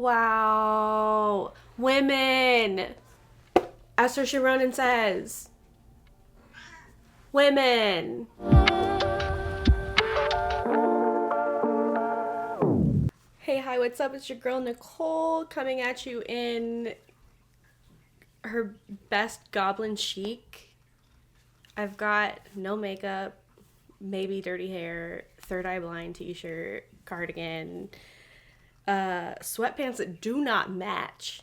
Wow. Women. As Saoirse Ronan says. Women. Hey, hi, what's up? It's your girl Nicole coming at you in her best goblin chic. I've got no makeup, maybe dirty hair, third eye blind t-shirt, cardigan, sweatpants that do not match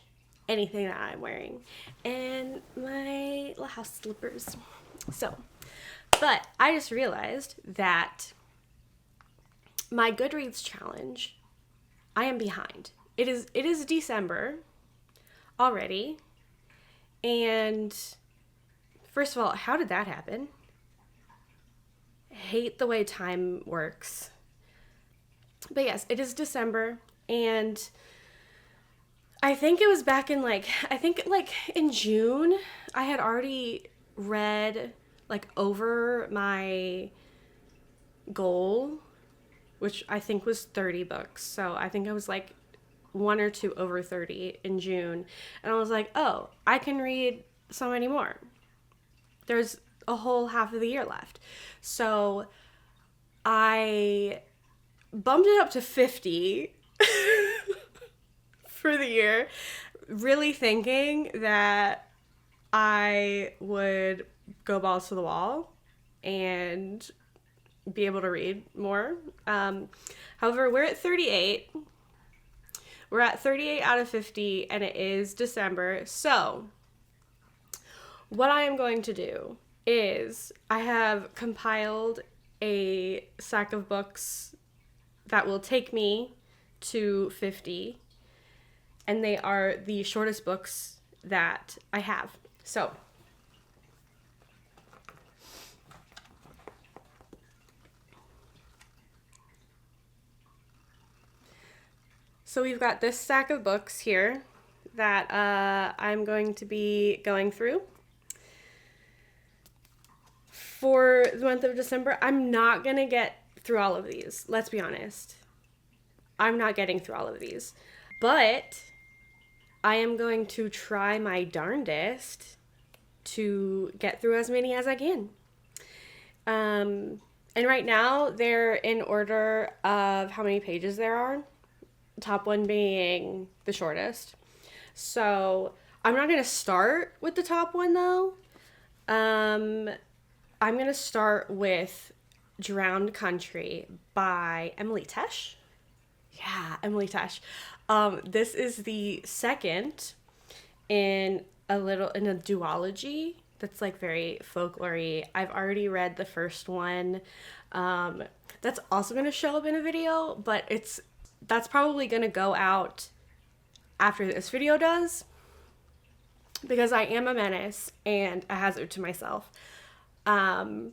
anything that I'm wearing, and my little house slippers. But I just realized that my Goodreads challenge, I am behind. It is December already, and first of all, how did that happen? Hate the way time works. But yes, it is December, and I think it was back in in June, I had already read over my goal, which I think was 30 books. So I think I was one or two over 30 in June. And I was like, oh, I can read so many more. There's a whole half of the year left. So I bumped it up to 50 for the year, really thinking that I would go balls to the wall and be able to read more. However, we're at 38. We're at 38 out of 50, and it is December. So what I am going to do is I have compiled a stack of books that will take me to 50, and they are the shortest books that I have. So we've got this stack of books here that I'm going to be going through for the month of December. I'm not going to get through all of these. Let's be honest. I'm not getting through all of these. But I am going to try my darndest to get through as many as I can. And right now, they're in order of how many pages there are. Top one being the shortest. So I'm not going to start with the top one, though. I'm going to start with Drowned Country by Emily Tesh. Yeah, Emily Tesh. This is the second in a duology that's very folklore-y. I've already read the first one. That's also going to show up in a video, but that's probably going to go out after this video does, because I am a menace and a hazard to myself. And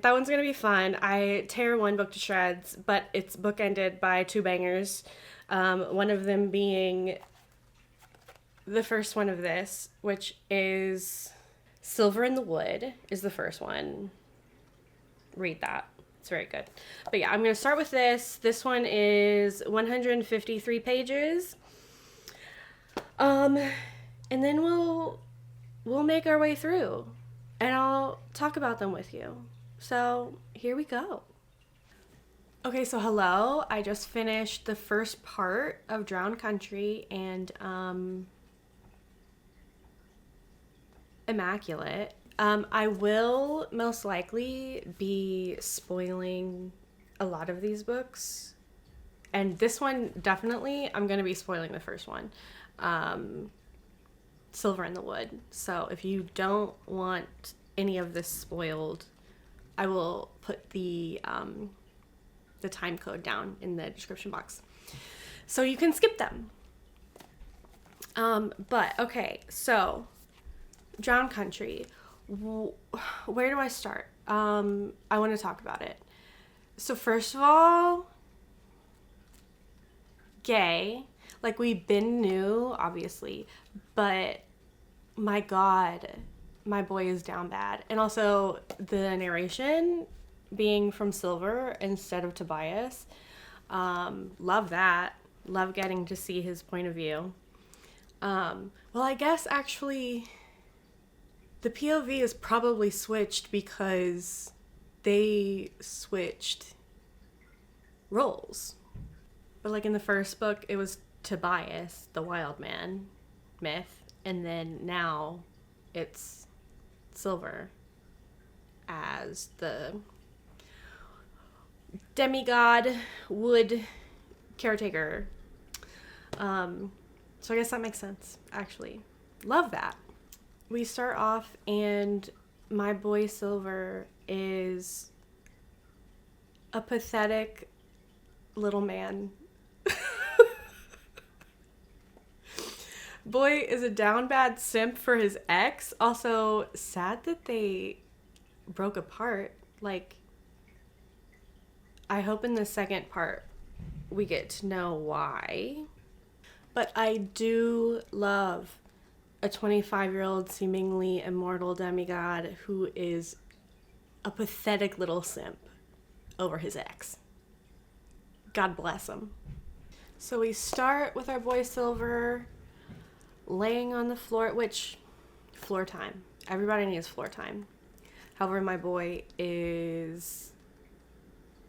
that one's going to be fun. I tear one book to shreds, but it's bookended by two bangers. One of them being the first one of this, which is Silver in the Wood is the first one. Read that. It's very good. But yeah, I'm going to start with this. This one is 153 pages. And then we'll make our way through, and I'll talk about them with you. So here we go. Okay, so hello. I just finished the first part of Drowned Country, and immaculate. I will most likely be spoiling a lot of these books, and this one definitely I'm going to be spoiling the first one, Silver in the Wood. So if you don't want any of this spoiled, I will put the time code down in the description box so you can skip them. But okay, so Drowned Country. Where do I start? I want to talk about it. So first of all, gay. We been knew, obviously, but my God, my boy is down bad. And also the narration being from Silver instead of Tobias. Love that. Love getting to see his point of view. Well, I guess actually the POV is probably switched because they switched roles. But like in the first book, it was Tobias, the wild man myth, and then now it's Silver as the demigod wood caretaker. So I guess that makes sense, actually. Love that. We start off and my boy Silver is a pathetic little man. Boy is a down bad simp for his ex. Also, sad that they broke apart. Like, I hope in the second part we get to know why. But I do love a 25-year-old seemingly immortal demigod who is a pathetic little simp over his ex. God bless him. So we start with our boy Silver laying on the floor, which, floor time. Everybody needs floor time. However, my boy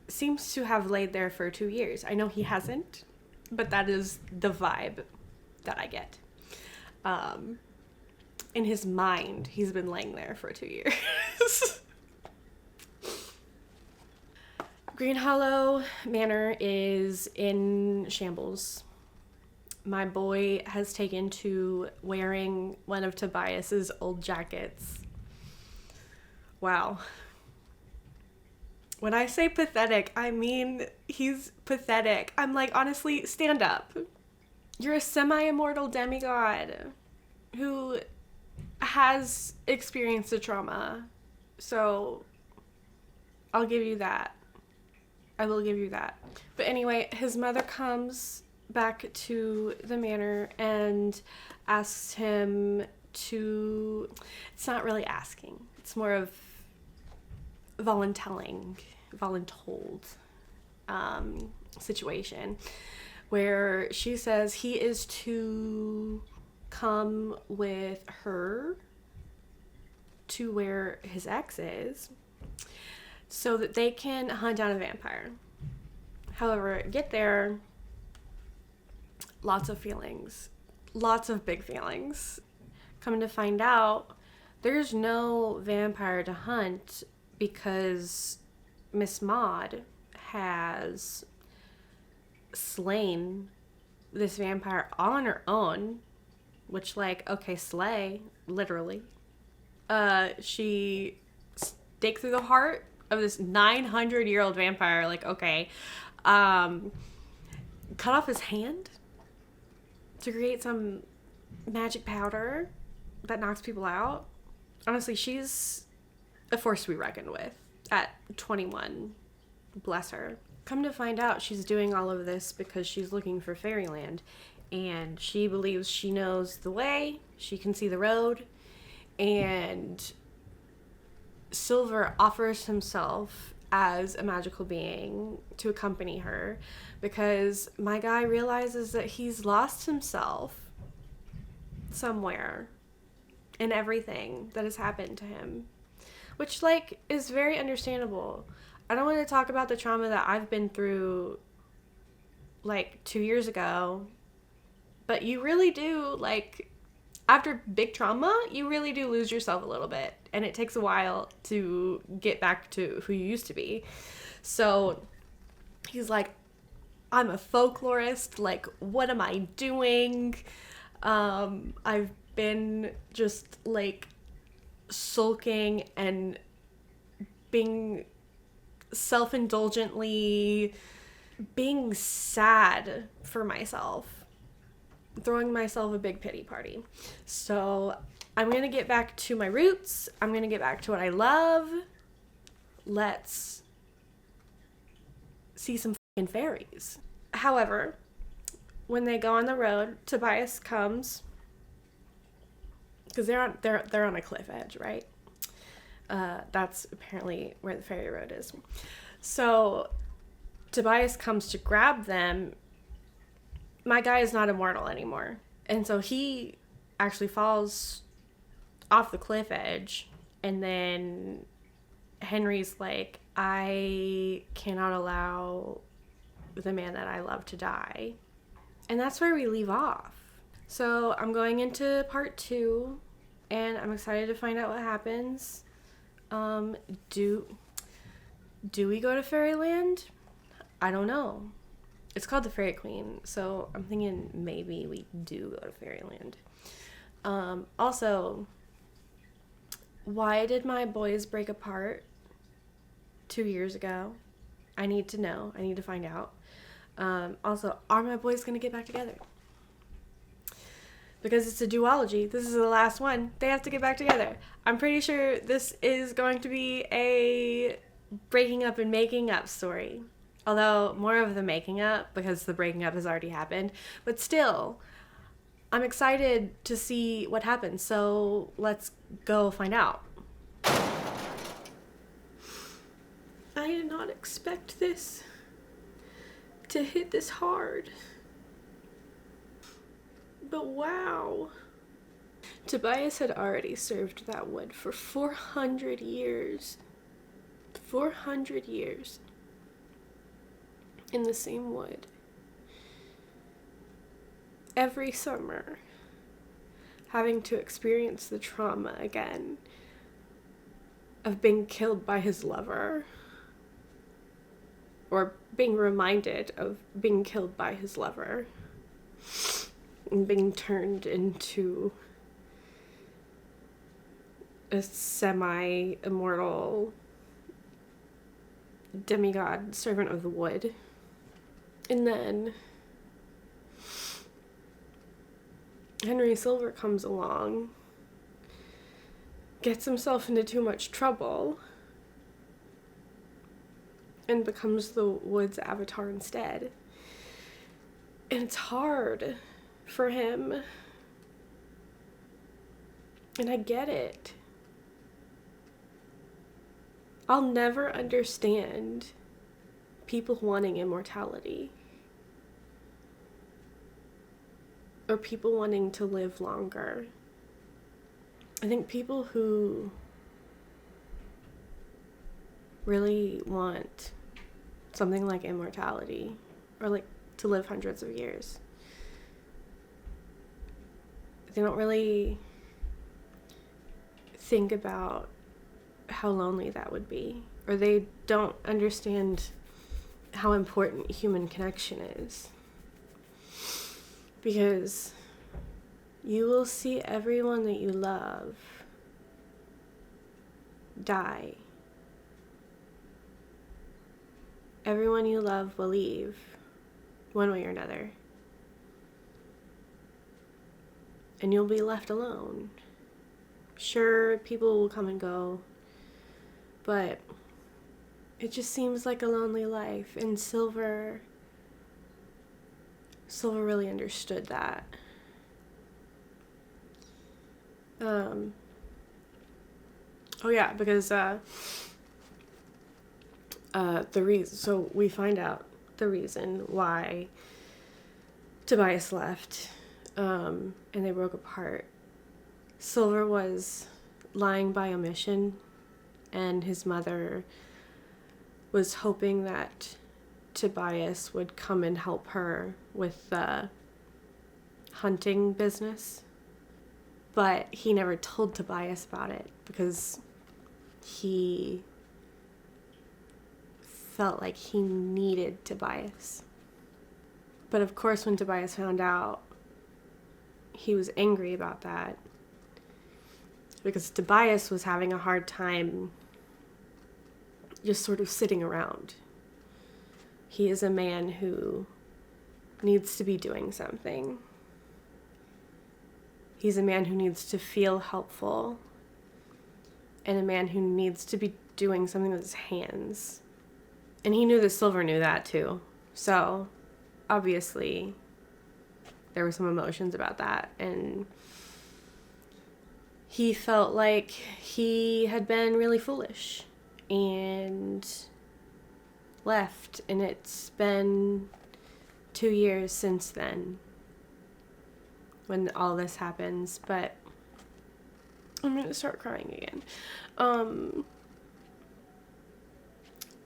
seems to have laid there for 2 years. I know he hasn't, but that is the vibe that I get. In his mind, he's been laying there for 2 years. Green Hollow Manor is in shambles. My boy has taken to wearing one of Tobias's old jackets. Wow. When I say pathetic, I mean he's pathetic. I'm like, honestly, stand up. You're a semi-immortal demigod who has experienced a trauma. So I'll give you that. I will give you that. But anyway, his mother comes back to the manor and asks him to... It's not really asking. It's more of voluntold situation where she says he is to come with her to where his ex is so that they can hunt down a vampire. However, get there, lots of feelings, lots of big feelings. Coming to find out, there's no vampire to hunt because Miss Maud has slain this vampire on her own, which, like, okay, slay, literally. She staked through the heart of this 900-year-old vampire, like, okay. Cut off his hand to create some magic powder that knocks people out. Honestly, she's a force to be reckoned with at 21. Bless her. Come to find out, she's doing all of this because she's looking for fairyland, and she believes she knows the way, she can see the road, and Silver offers himself as a magical being to accompany her because my guy realizes that he's lost himself somewhere in everything that has happened to him, which, like, is very understandable. I don't want to talk about the trauma that I've been through, like, 2 years ago, but you really do, like, after big trauma, you really do lose yourself a little bit, and it takes a while to get back to who you used to be. So he's like, I'm a folklorist, like, what am I doing? I've been just, like, sulking and being self-indulgently being sad for myself, throwing myself a big pity party. So I'm going to get back to my roots. I'm going to get back to what I love. Let's see some fucking fairies. However, when they go on the road, Tobias comes, because they're on a cliff edge, right? That's apparently where the fairy road is. So Tobias comes to grab them, my guy is not immortal anymore. And so he actually falls off the cliff edge. And then Henry's like, I cannot allow the man that I love to die. And that's where we leave off. So I'm going into part 2, and I'm excited to find out what happens. Do we go to Fairyland? I don't know. It's called the Fairy Queen, so I'm thinking maybe we do go to Fairyland. Also, why did my boys break apart 2 years ago? I need to know. I need to find out. Also, are my boys going to get back together? Because it's a duology. This is the last one. They have to get back together. I'm pretty sure this is going to be a breaking up and making up story. Although, more of the making up, because the breaking up has already happened. But still, I'm excited to see what happens. So, let's go find out. I did not expect this to hit this hard. But wow. Tobias had already served that wood for 400 years. 400 years. In the same wood. Every summer. Having to experience the trauma again. Of being killed by his lover. Or being reminded of being killed by his lover. And being turned into a semi-immortal demigod servant of the wood. And then Henry Silver comes along, gets himself into too much trouble, and becomes the wood's avatar instead. And it's hard for him. And I get it. I'll never understand people wanting immortality. Or people wanting to live longer. I think people who really want something like immortality, or like to live hundreds of years, they don't really think about how lonely that would be, or they don't understand how important human connection is. Because you will see everyone that you love die. Everyone you love will leave, one way or another. And you'll be left alone. Sure, people will come and go, but it just seems like a lonely life. And Silver really understood that. Because so we find out the reason why Tobias left, and they broke apart. Silver was lying by omission, and his mother was hoping that Tobias would come and help her with the hunting business. But he never told Tobias about it because he felt like he needed Tobias. But of course, when Tobias found out, he was angry about that. Because Tobias was having a hard time just sort of sitting around. He is a man who needs to be doing something. He's a man who needs to feel helpful. And a man who needs to be doing something with his hands. And he knew that Silver knew that too. So, obviously, there were some emotions about that. And he felt like he had been really foolish and left. And it's been 2 years since then when all this happens, but I'm gonna start crying again.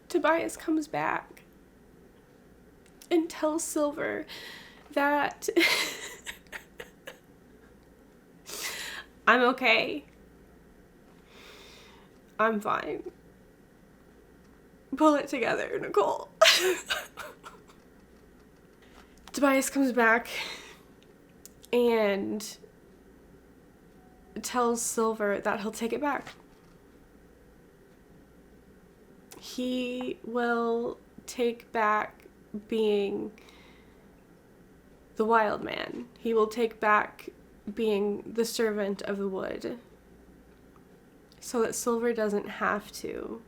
Tobias comes back and tells Silver that I'm okay. I'm fine. Pull it together, Nicole. Tobias comes back and tells Silver that he'll take it back. He will take back being the wild man. He will take back being the servant of the wood, so that Silver doesn't have to,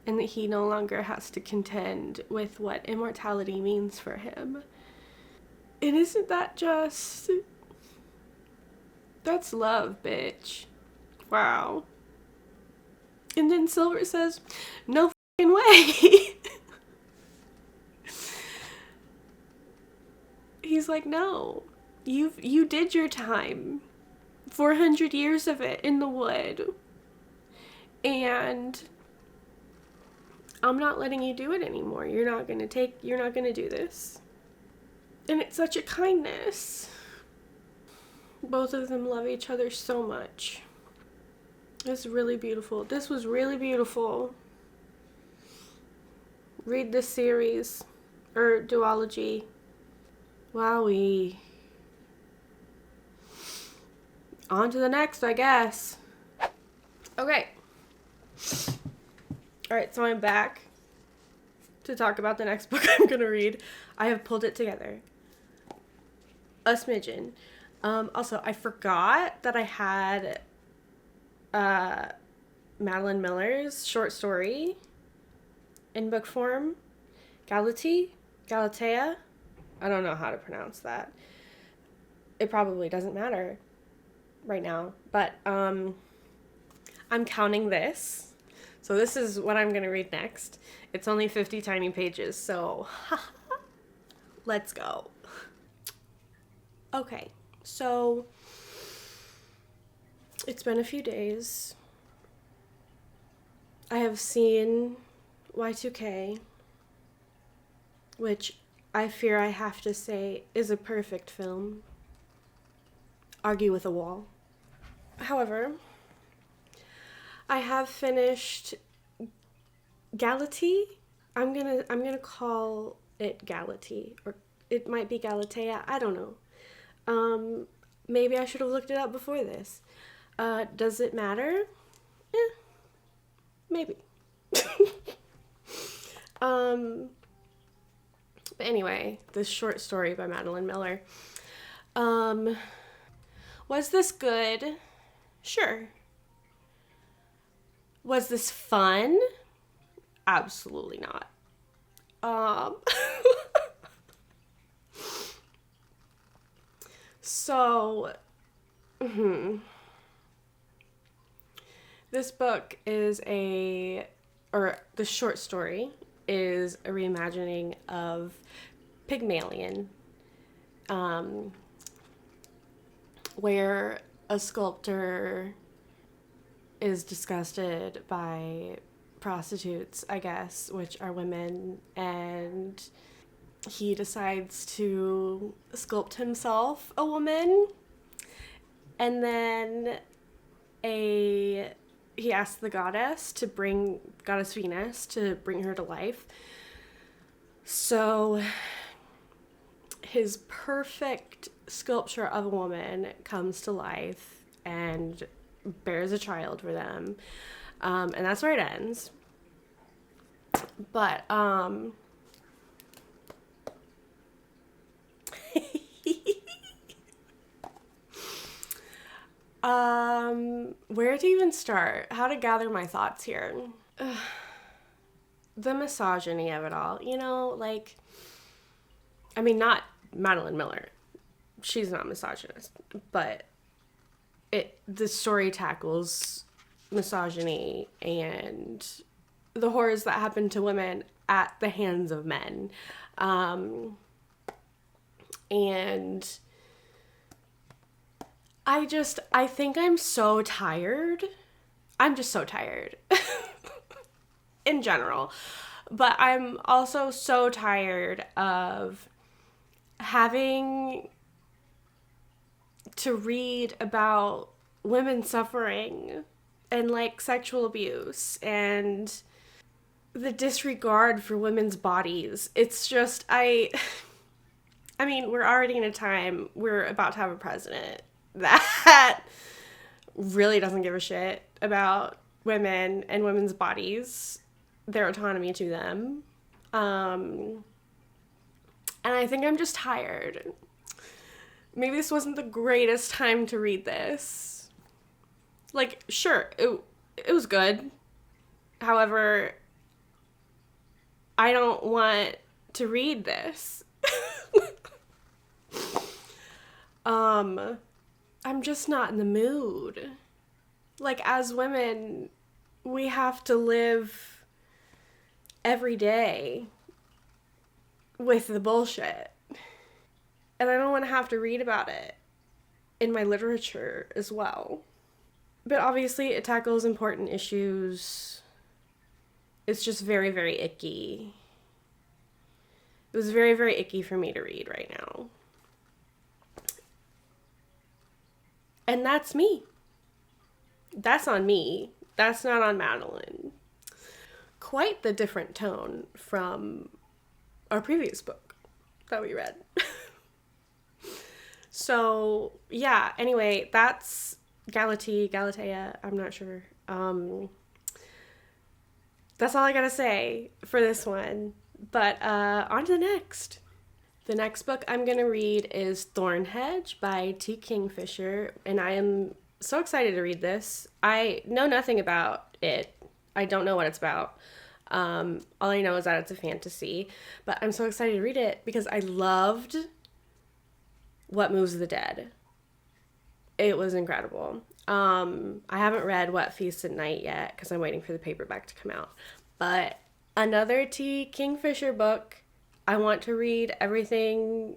and that he no longer has to contend with what immortality means for him. And isn't that just... that's love, bitch. Wow. And then Silver says, no fucking way. He's like, no. You did your time. 400 years of it in the wood. And I'm not letting you do it anymore. You're not gonna do this. And it's such a kindness. Both of them love each other so much. It's really beautiful. This was really beautiful. Read this series, or duology. Wowee. On to the next, I guess. Okay. Alright, so I'm back to talk about the next book I'm gonna read. I have pulled it together. A smidgen. Also, I forgot that I had Madeline Miller's short story in book form. Galatea. I don't know how to pronounce that. It probably doesn't matter right now, but I'm counting this. So this is what I'm going to read next. It's only 50 tiny pages, so let's go. Okay, so it's been a few days. I have seen Y2K, which I fear I have to say is a perfect film. Argue with a wall. However, I have finished Galatea. I'm gonna call it Galatea, or it might be Galatea. I don't know. Maybe I should have looked it up before this. Does it matter? Maybe. But anyway, this short story by Madeline Miller. Was this good? Sure. Was this fun? Absolutely not. So, this book is the short story is a reimagining of Pygmalion, where a sculptor is disgusted by prostitutes, I guess, which are women, and he decides to sculpt himself a woman, and then he asks the goddess Venus to bring her to life. So his perfect sculpture of a woman comes to life and bears a child for them. And that's where it ends. But, where to even start? How to gather my thoughts here? The misogyny of it all, not Madeline Miller. She's not misogynist, but the story tackles misogyny and the horrors that happen to women at the hands of men. And I think I'm so tired. I'm just so tired in general. But I'm also so tired of having to read about women suffering and like sexual abuse and the disregard for women's bodies. It's just, I mean, we're already in a time, we're about to have a president that really doesn't give a shit about women and women's bodies, their autonomy to them. And I think I'm just tired. Maybe this wasn't the greatest time to read this. Like, sure, it was good. However, I don't want to read this. I'm just not in the mood. Like, as women, we have to live every day with the bullshit. And I don't want to have to read about it in my literature as well. But obviously it tackles important issues. It's just very, very icky. It was very, very icky for me to read right now. And that's me. That's on me. That's not on Madeline. Quite the different tone from our previous book that we read. So, yeah, anyway, that's Galatea, I'm not sure. That's all I gotta say for this one. But on to the next. The next book I'm gonna read is Thornhedge by T. Kingfisher, and I am so excited to read this. I know nothing about it. I don't know what it's about. All I know is that it's a fantasy, but I'm so excited to read it because I loved What Moves the Dead. It was incredible. I haven't read What Feasts at Night yet because I'm waiting for the paperback to come out. But another T. Kingfisher book. I want to read everything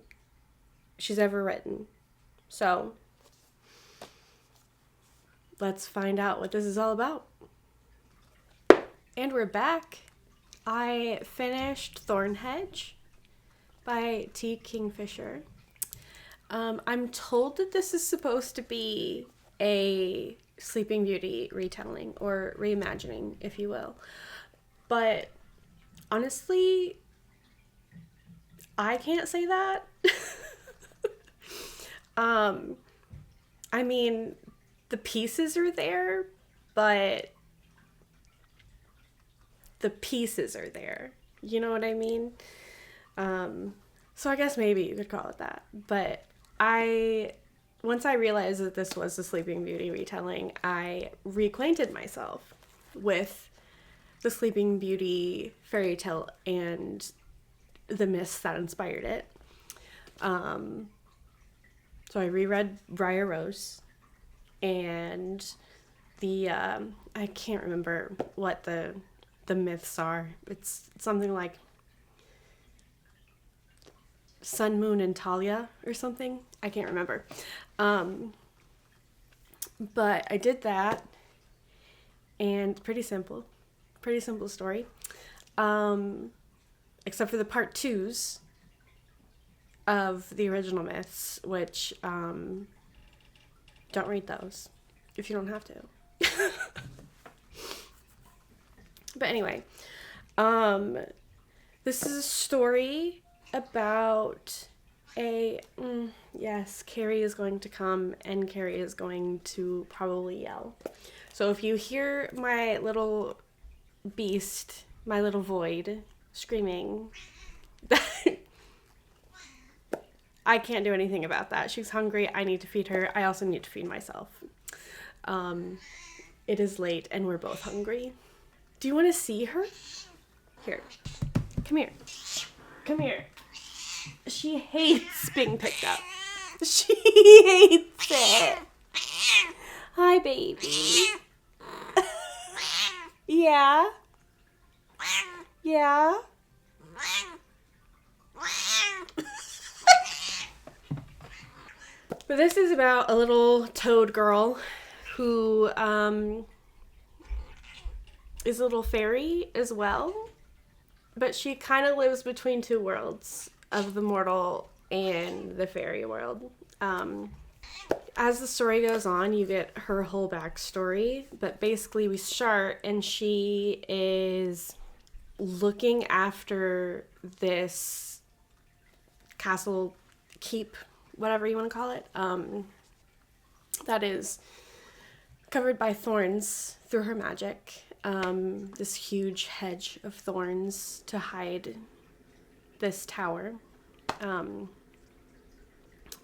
she's ever written. So let's find out what this is all about. And we're back. I finished Thornhedge by T. Kingfisher. I'm told that this is supposed to be a Sleeping Beauty retelling or reimagining, if you will. But honestly, I can't say that. I mean, the pieces are there, but the pieces are there. You know what I mean? So I guess maybe you could call it that. But once I realized that this was the Sleeping Beauty retelling, I reacquainted myself with the Sleeping Beauty fairy tale and the myths that inspired it. So I reread Briar Rose, and I can't remember what the myths are. It's something like Sun, Moon, and Talia or something. I can't remember. But I did that, and pretty simple story. Except for the part 2s of the original myths, which don't read those if you don't have to. But anyway, this is a story about yes, Carrie is going to come, and Carrie is going to probably yell. So if you hear my little beast, my little void screaming, I can't do anything about that. She's hungry. I need to feed her. I also need to feed myself. It is late and we're both hungry. Do you want to see her? Here. Come here. Come here. She hates being picked up. She hates it. Hi, baby. Yeah? Yeah? But this is about a little toad girl who is a little fairy as well. But she kind of lives between two worlds of the mortal and the fairy world. As the story goes on, you get her whole backstory. But basically we start and she is looking after this castle, keep, whatever you want to call it, that is covered by thorns through her magic. This huge hedge of thorns to hide this tower.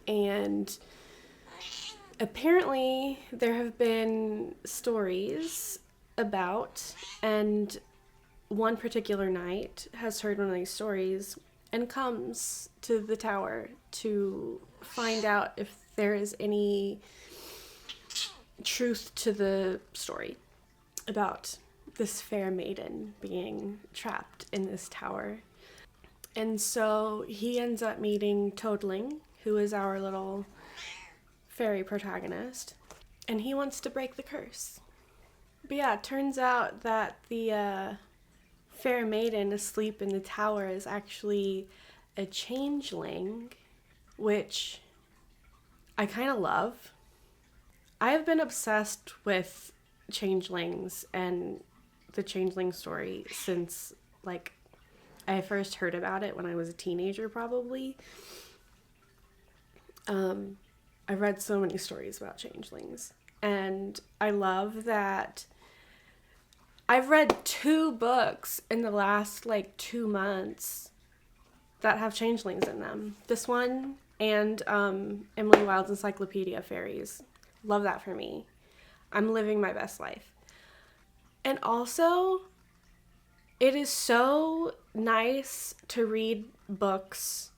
And apparently there have been stories about, and one particular knight has heard one of these stories and comes to the tower to find out if there is any truth to the story about this fair maiden being trapped in this tower. And so he ends up meeting Toadling, who is our little fairy protagonist, and he wants to break the curse. But yeah, it turns out that the fair maiden asleep in the tower is actually a changeling, which I kind of love. I have been obsessed with changelings and the changeling story since, like, I first heard about it when I was a teenager, probably. I read so many stories about changelings, and I love that I've read 2 books in the last, 2 months that have changelings in them. This one and Emily Wilde's Encyclopedia of Fairies. Love that for me. I'm living my best life. And also, it is so nice to read books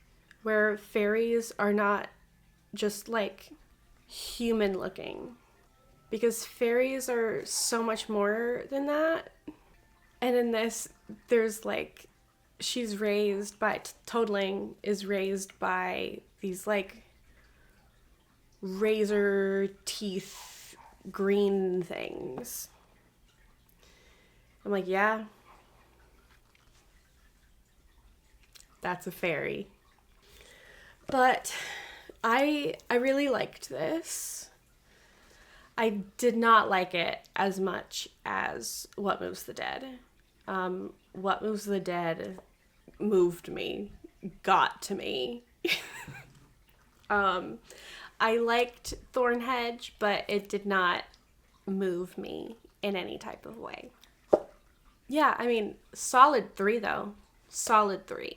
where fairies are not just human looking, because fairies are so much more than that. And in this, there's she's raised by, Toadling is raised by these razor teeth green things. I'm like, yeah, that's a fairy. But I really liked this. I did not like it as much as What Moves the Dead. What Moves the Dead moved me, got to me. I liked Thornhedge, but it did not move me in any type of way. Yeah, I mean, solid 3 though. Solid 3.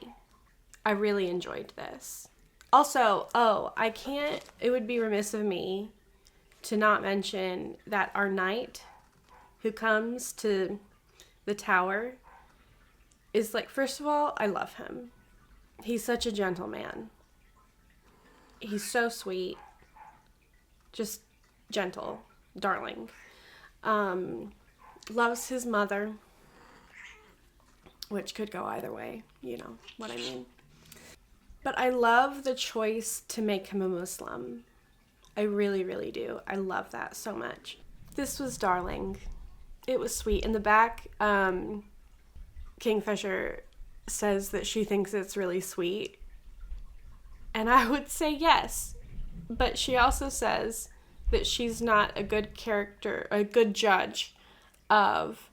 I really enjoyed this. Also, it would be remiss of me to not mention that our knight who comes to the tower is first of all, I love him. He's such a gentleman. He's so sweet. Just gentle, darling. Loves his mother, which could go either way, you know what I mean. But I love the choice to make him a Muslim. I really, really do. I love that so much. This was darling. It was sweet. In the back, Kingfisher says that she thinks it's really sweet. And I would say yes. But she also says that she's not a good judge of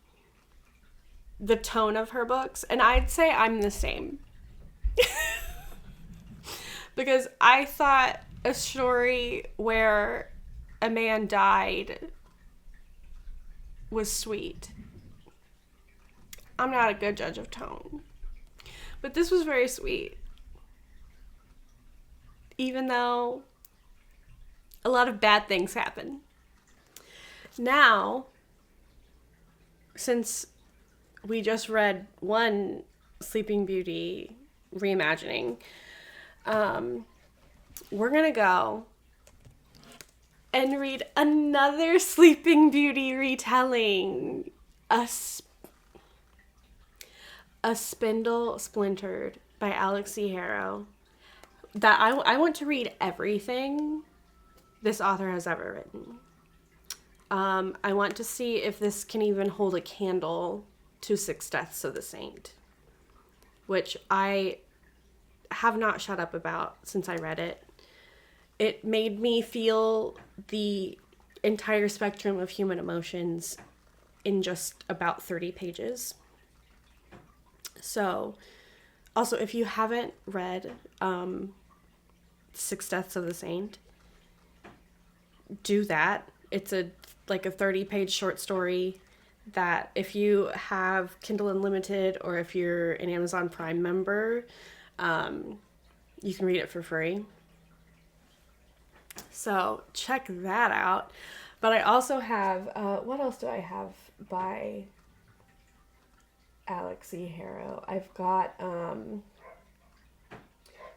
the tone of her books. And I'd say I'm the same. Because I thought a story where a man died was sweet. I'm not a good judge of tone. But this was very sweet. Even though a lot of bad things happen. Now, since we just read one Sleeping Beauty reimagining, we're gonna go and read another Sleeping Beauty retelling, a Spindle Splintered by Alex E. Harrow. That I want to read everything this author has ever written. I want to see if this can even hold a candle to Six Deaths of the Saint, which I have not shut up about since I read it. It made me feel the entire spectrum of human emotions in just about 30 pages. So, also, if you haven't read Six Deaths of the Saint, do that. It's a 30-page short story that if you have Kindle Unlimited or if you're an Amazon Prime member, you can read it for free. So check that out. But I also have, what else do I have by Alex E. Harrow? I've got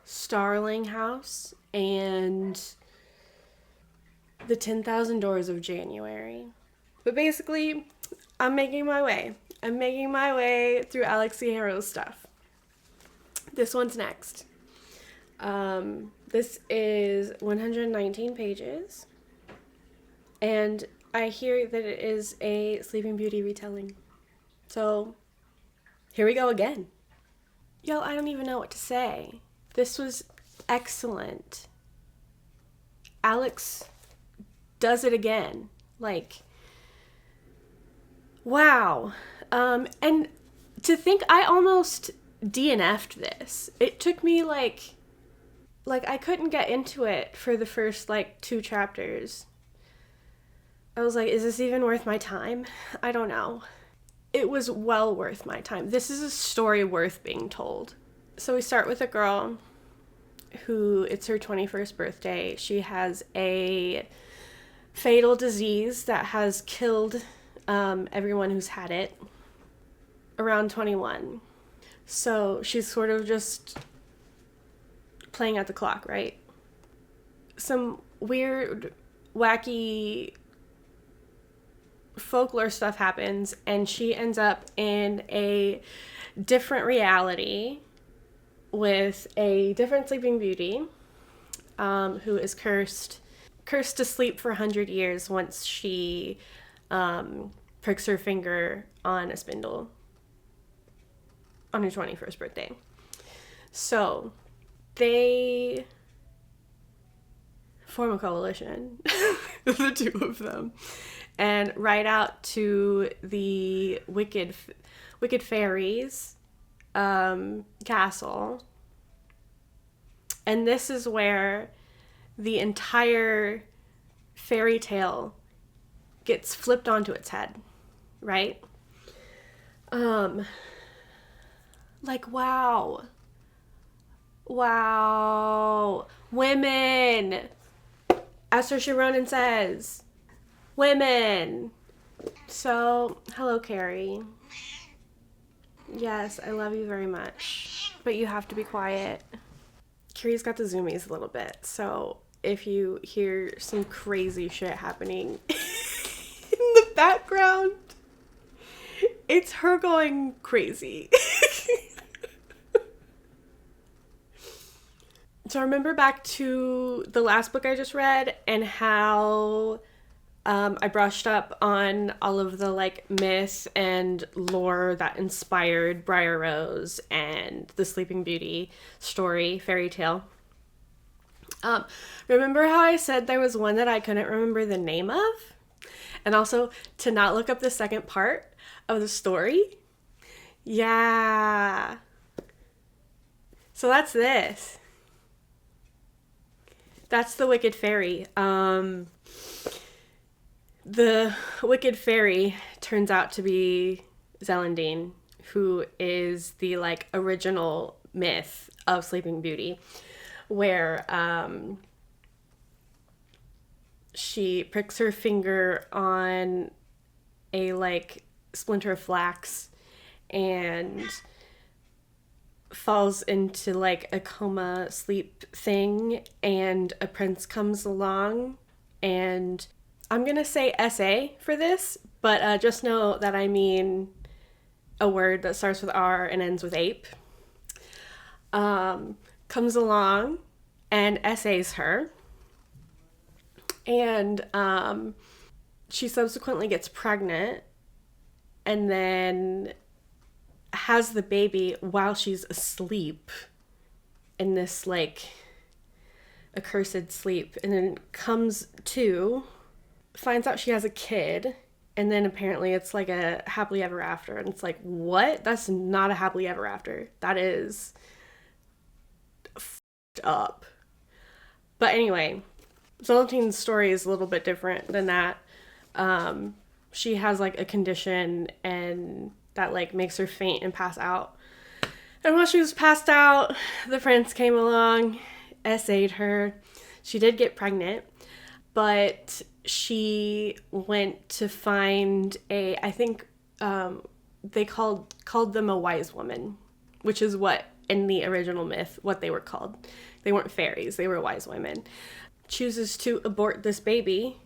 Starling House and The 10,000 Doors of January. But basically, I'm making my way. I'm making my way through Alex E. Harrow's stuff. This one's next. This is 119 pages. And I hear that it is a Sleeping Beauty retelling. So, here we go again. Y'all, I don't even know what to say. This was excellent. Alex does it again. Like, wow. And to think I almost DNF'd this. It took me like I couldn't get into it for the first 2 chapters. I was like, is this even worth my time? I don't know. It was well worth my time. This is a story worth being told. So we start with a girl who, it's her 21st birthday. She has a fatal disease that has killed everyone who's had it around 21. So she's sort of just playing at the clock, right? Some weird, wacky folklore stuff happens, and she ends up in a different reality with a different Sleeping Beauty who is cursed to sleep for 100 years once she pricks her finger on a spindle on her 21st birthday. So they form a coalition, the two of them, and ride out to the wicked fairies castle. And this is where the entire fairy tale gets flipped onto its head, right? Wow. Women! As Saoirse Ronan says, women! So, hello, Carrie. Yes, I love you very much, but you have to be quiet. Carrie's got the zoomies a little bit, so if you hear some crazy shit happening in the background, it's her going crazy. So I remember back to the last book I just read and how I brushed up on all of the myth and lore that inspired Briar Rose and the Sleeping Beauty story, fairy tale. Remember how I said there was one that I couldn't remember the name of? And also to not look up the second part of the story? Yeah. So that's this. That's the Wicked Fairy. The Wicked Fairy turns out to be Zelandine, who is the original myth of Sleeping Beauty, where she pricks her finger on a splinter of flax and falls into a coma sleep thing, and a prince comes along, and I'm gonna say SA for this, but just know that I mean a word that starts with R and ends with ape. Comes along and essays her, And she subsequently gets pregnant and then has the baby while she's asleep in this like accursed sleep, and then comes to, finds out she has a kid, and then apparently it's like a happily ever after, and it's like, what? That's not a happily ever after. That is f***ed up. But anyway, Zelentine's story is a little bit different than that. She has like a condition and that like makes her faint and pass out. And while she was passed out, the prince came along, essayed her. She did get pregnant, but she went to find I think they called them a wise woman, which is what in the original myth what they were called. They weren't fairies, they were wise women. Chooses to abort this baby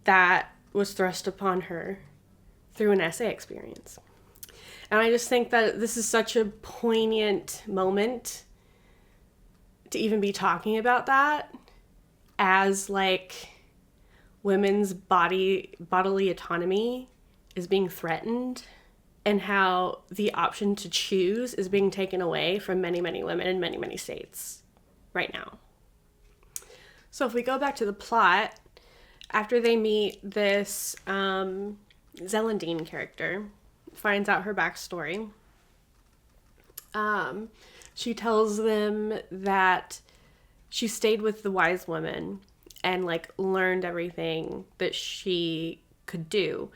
that was thrust upon her through an essay experience. And I just think that this is such a poignant moment to even be talking about that, as like women's bodily autonomy is being threatened, and how the option to choose is being taken away from many, many women in many, many states right now. So if we go back to the plot, after they meet this Zelentine character, finds out her backstory, she tells them that she stayed with the wise woman and like learned everything that she could do.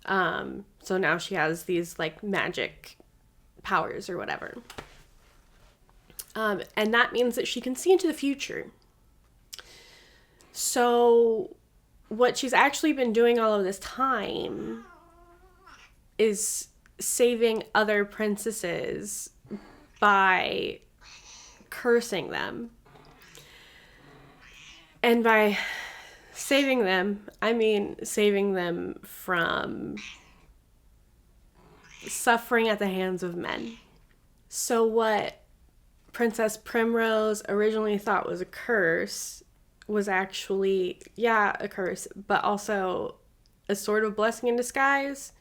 So now she has these like magic powers or whatever. And that means that she can see into the future. So what she's actually been doing all of this time is saving other princesses by cursing them. And by saving them, I mean saving them from suffering at the hands of men. So what Princess Primrose originally thought was a curse was actually, a curse, but also a sort of blessing in disguise.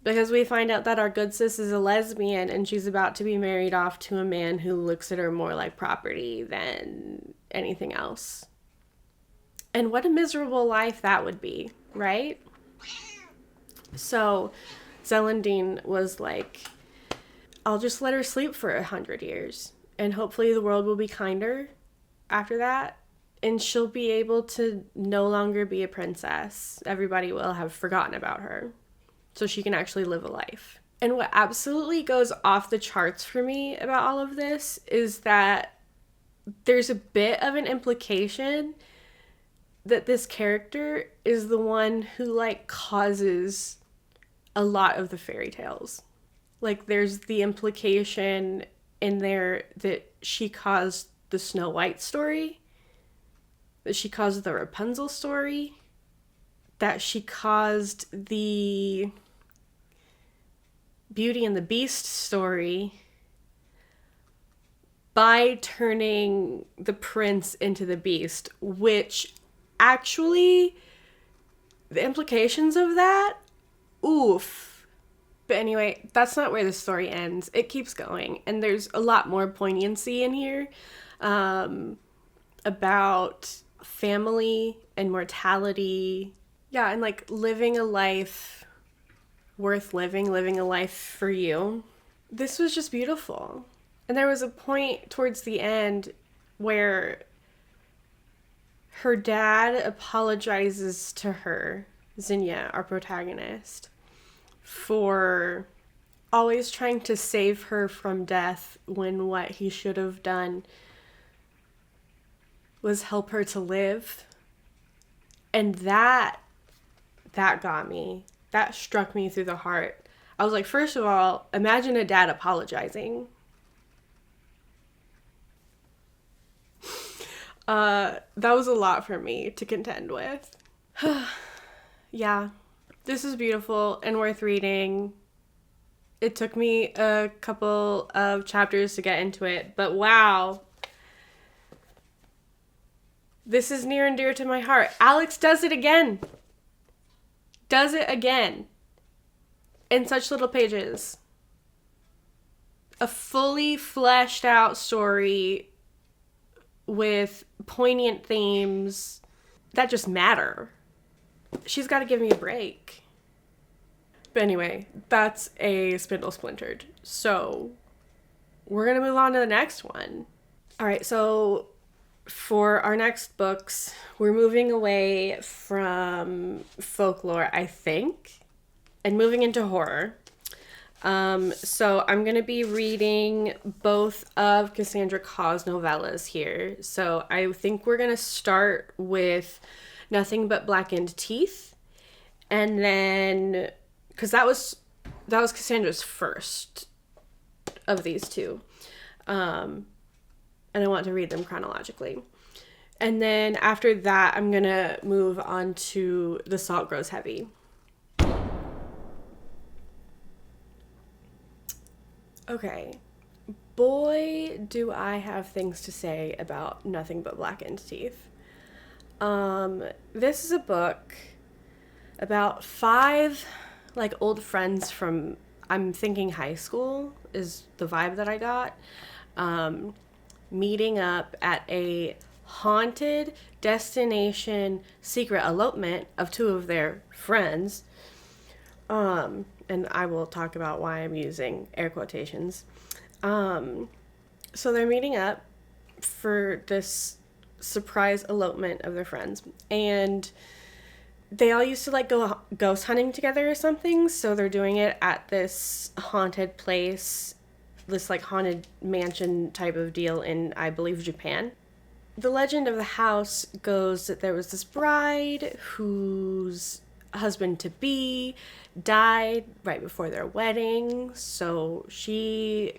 Because we find out that our good sis is a lesbian and she's about to be married off to a man who looks at her more like property than anything else. And what a miserable life that would be, right? So Zelentine was like, I'll just let her sleep for 100 years. And hopefully the world will be kinder after that. And she'll be able to no longer be a princess. Everybody will have forgotten about her. So she can actually live a life. And what absolutely goes off the charts for me about all of this is that there's a bit of an implication that this character is the one who like causes a lot of the fairy tales. Like there's the implication in there that she caused the Snow White story, that she caused the Rapunzel story, that she caused the Beauty and the Beast story by turning the prince into the beast, which actually, the implications of that, oof. But anyway, that's not where the story ends. It keeps going, and there's a lot more poignancy in here about family and mortality. Yeah, and like living a life worth living a life for you. This was just beautiful. And there was a point towards the end where her dad apologizes to her, Zinnia, our protagonist, for always trying to save her from death when what he should have done was help her to live. And that got me. That struck me through the heart. I was like, first of all, imagine a dad apologizing. That was a lot for me to contend with. Yeah, this is beautiful and worth reading. It took me a couple of chapters to get into it, but wow. This is near and dear to my heart. Alex does it again. Does it again. In such little pages. A fully fleshed out story with poignant themes that just matter. She's got to give me a break. But anyway, that's a Spindle Splintered. So we're going to move on to the next one. All right, so for our next books, we're moving away from folklore, I think, and moving into horror. So I'm going to be reading both of Cassandra Claw's novellas here. So I think we're going to start with Nothing But Blackened Teeth. And then, because that was Cassandra's first of these two. And I want to read them chronologically. And then after that, I'm going to move on to The Salt Grows Heavy. Okay, boy, do I have things to say about Nothing But Blackened Teeth. This is a book about 5, like, old friends from, I'm thinking high school is the vibe that I got, meeting up at a haunted destination secret elopement of 2 of their friends. And I will talk about why I'm using air quotations. So they're meeting up for this surprise elopement of their friends. And they all used to, like, go ghost hunting together or something. So they're doing it at this haunted place, this, like, haunted mansion type of deal in, I believe, Japan. The legend of the house goes that there was this bride whose husband-to-be died right before their wedding, so she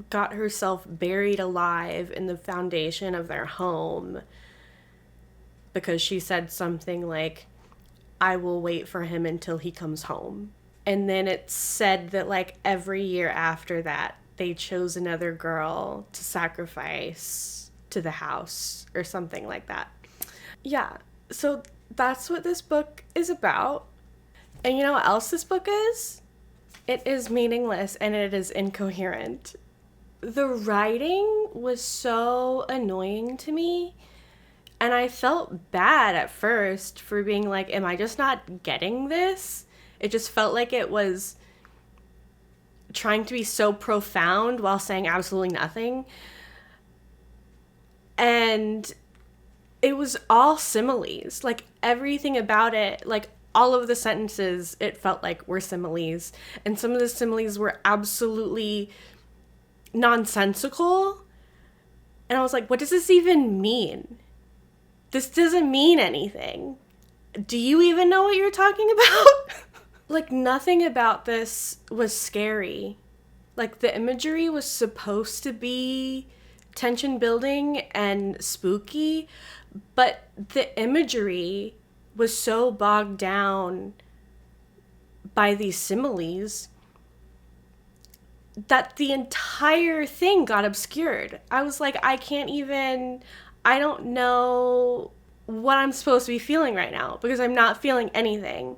got herself buried alive in the foundation of their home because she said something like, I will wait for him until he comes home. And then it's said that, like, every year after that, they chose another girl to sacrifice to the house or something like that. Yeah, so that's what this book is about. And you know what else this book is? It is meaningless and it is incoherent. The writing was so annoying to me, and I felt bad at first for being like, am I just not getting this? It just felt like it was trying to be so profound while saying absolutely nothing. And it was all similes. Like, everything about it, like, all of the sentences, it felt like were similes. And some of the similes were absolutely nonsensical. And I was like, what does this even mean? This doesn't mean anything. Do you even know what you're talking about? Like, nothing about this was scary. Like, the imagery was supposed to be tension building and spooky, but the imagery was so bogged down by these similes that the entire thing got obscured. I was like, I don't know what I'm supposed to be feeling right now because I'm not feeling anything.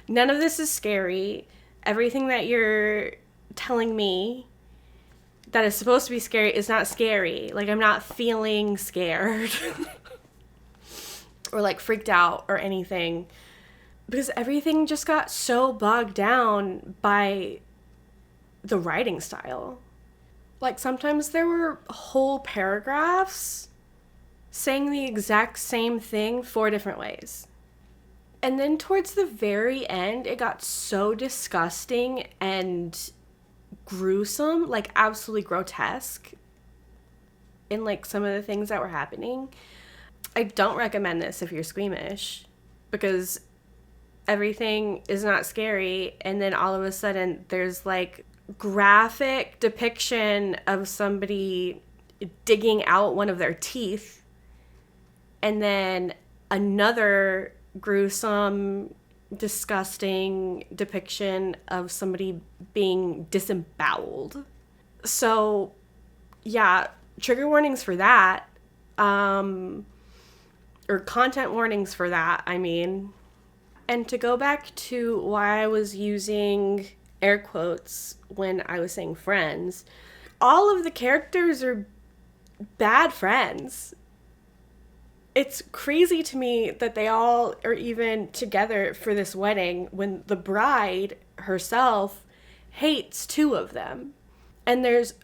None of this is scary. Everything that you're telling me that is supposed to be scary is not scary. Like, I'm not feeling scared or, like, freaked out or anything, because everything just got so bogged down by the writing style. Like, sometimes there were whole paragraphs saying the exact same thing 4 different ways. And then towards the very end, it got so disgusting and gruesome, like absolutely grotesque in, like, some of the things that were happening. I don't recommend this if you're squeamish, because everything is not scary, and then all of a sudden there's, like, graphic depiction of somebody digging out one of their teeth, and then another gruesome, disgusting depiction of somebody being disemboweled. So, yeah, trigger warnings for that. or content warnings for that, I mean. And to go back to why I was using air quotes when I was saying friends, all of the characters are bad friends. It's crazy to me that they all are even together for this wedding when the bride herself hates two of them. And there's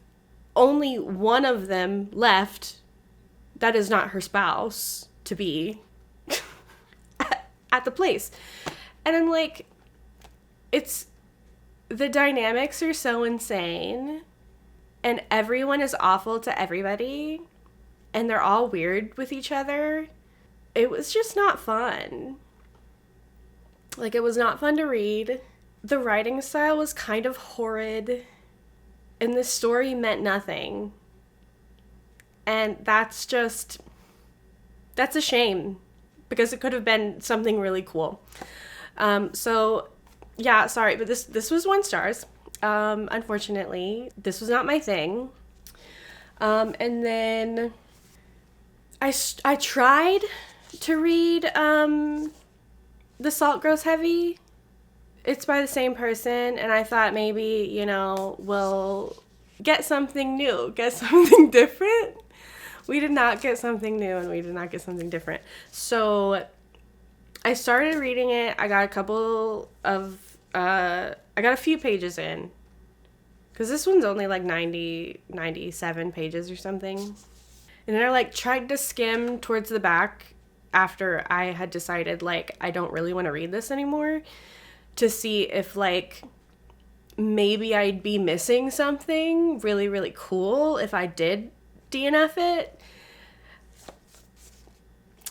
only one of them left that is not her spouse to be at the place. And I'm like, the dynamics are so insane and everyone is awful to everybody and they're all weird with each other. It was just not fun. Like, it was not fun to read. The writing style was kind of horrid and the story meant nothing. And that's a shame because it could have been something really cool. So yeah, sorry, but this was 1 stars. Unfortunately, this was not my thing. And then I tried to read, The Salt Grows Heavy. It's by the same person, and I thought maybe, we'll get something new, get something different. We did not get something new, and we did not get something different. So I started reading it. I got a few pages in, because this one's only like 97 pages or something. And then I tried to skim towards the back after I had decided I don't really want to read this anymore, to see if maybe I'd be missing something really, really cool if I did DNF it.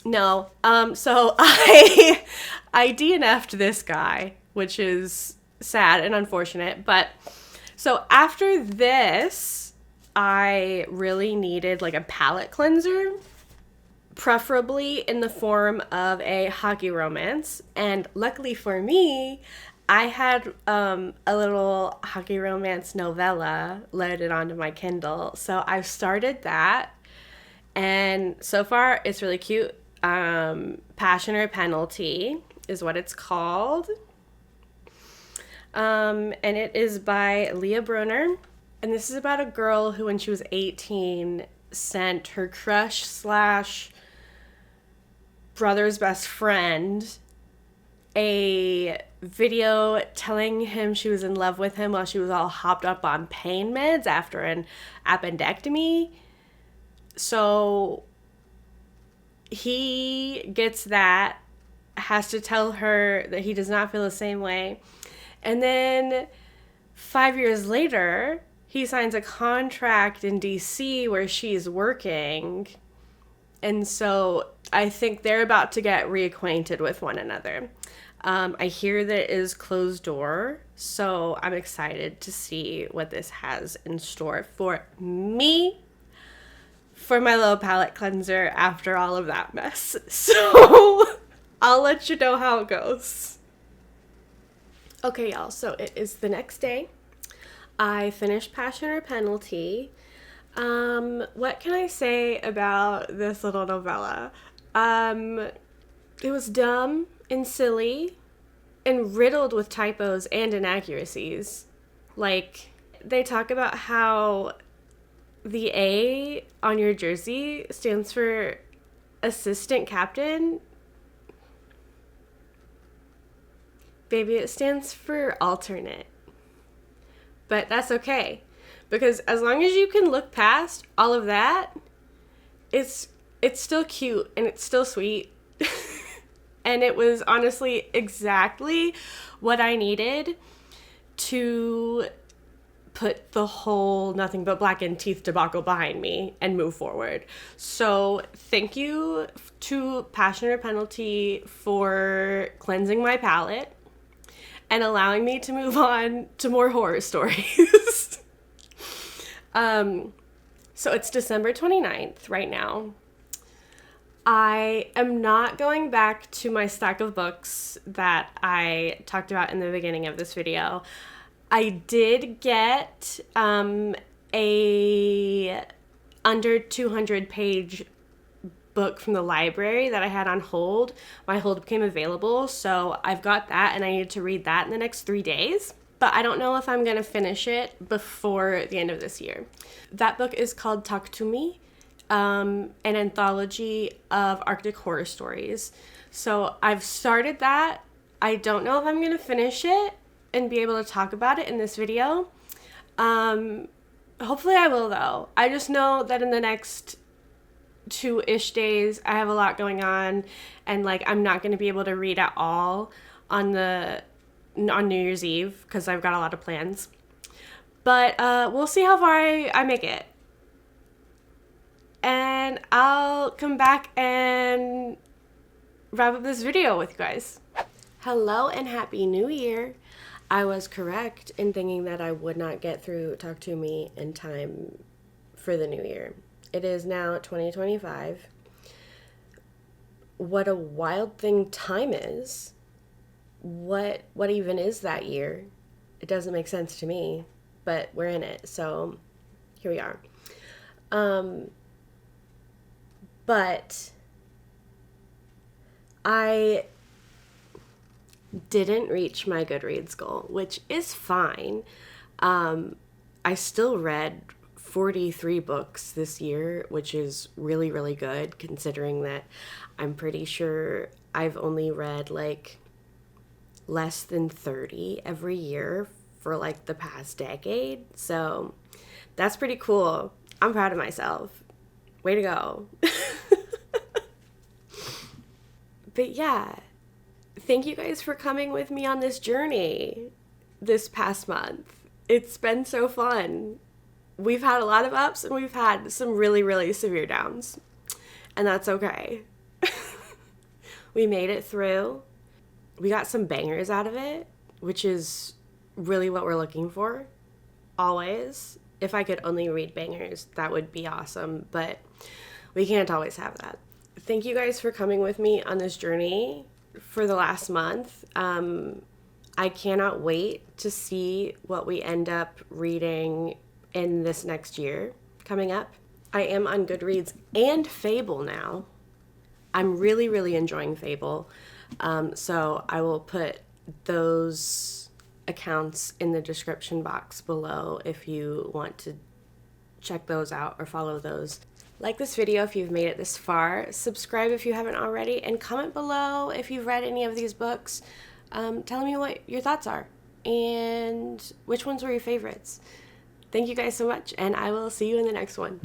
No. So I DNF'd this guy, which is sad and unfortunate. But so after this, I really needed a palate cleanser, preferably in the form of a hockey romance. And luckily for me, I had a little hockey romance novella loaded onto my Kindle. So I've started that. And so far, it's really cute. Passion or Penalty is what it's called. And it is by Leah Brunner. And this is about a girl who, when she was 18, sent her crush / brother's best friend a video telling him she was in love with him while she was all hopped up on pain meds after an appendectomy. So he gets that, has to tell her that he does not feel the same way. And then 5 years later, he signs a contract in DC where she's working. And so I think they're about to get reacquainted with one another. I hear that it is closed door, so I'm excited to see what this has in store for me, for my little palette cleanser after all of that mess. So I'll let you know how it goes. Okay, y'all, so it is the next day. I finished Passion or Penalty. What can I say about this little novella? It was dumb and silly and riddled with typos and inaccuracies. They talk about how the A on your jersey stands for assistant captain. Baby, it stands for alternate. But that's okay, because as long as you can look past all of that, it's still cute and it's still sweet. And it was honestly exactly what I needed to put the whole Nothing But Blackened teeth debacle behind me and move forward. So thank you to Passion or Penalty for cleansing my palate and allowing me to move on to more horror stories. So it's December 29th right now. I am not going back to my stack of books that I talked about in the beginning of this video. I did get a under 200 page book from the library that I had on hold. My hold became available, so I've got that, and I need to read that in the next 3 days. But I don't know if I'm going to finish it before the end of this year. That book is called Talk to Me, an anthology of Arctic horror stories. So I've started that. I don't know if I'm going to finish it and be able to talk about it in this video. Hopefully I will, though. I just know that in the next 2-ish days, I have a lot going on, and like I'm not going to be able to read at all on New Year's Eve because I've got a lot of plans. But we'll see how far I make it. And I'll come back and wrap up this video with you guys. Hello and Happy New Year. I was correct in thinking that I would not get through Talk to Me in time for the new year. It is now 2025. What a wild thing time is. What even is that year? It doesn't make sense to me, but we're in it, so here we are. But I didn't reach my Goodreads goal, which is fine. I still read 43 books this year, which is really, really good considering that I'm pretty sure I've only read like less than 30 every year for like the past decade. So that's pretty cool. I'm proud of myself. Way to go. But yeah, thank you guys for coming with me on this journey this past month. It's been so fun. We've had a lot of ups and we've had some really, really severe downs. And that's okay. We made it through. We got some bangers out of it, which is really what we're looking for. Always. If I could only read bangers, that would be awesome. But we can't always have that. Thank you guys for coming with me on this journey for the last month. I cannot wait to see what we end up reading in this next year coming up. I am on Goodreads and Fable now. I'm really, really enjoying Fable. So I will put those accounts in the description box below if you want to check those out or follow those. Like this video if you've made it this far, subscribe if you haven't already, and comment below if you've read any of these books. Tell me what your thoughts are and which ones were your favorites. Thank you guys so much, and I will see you in the next one.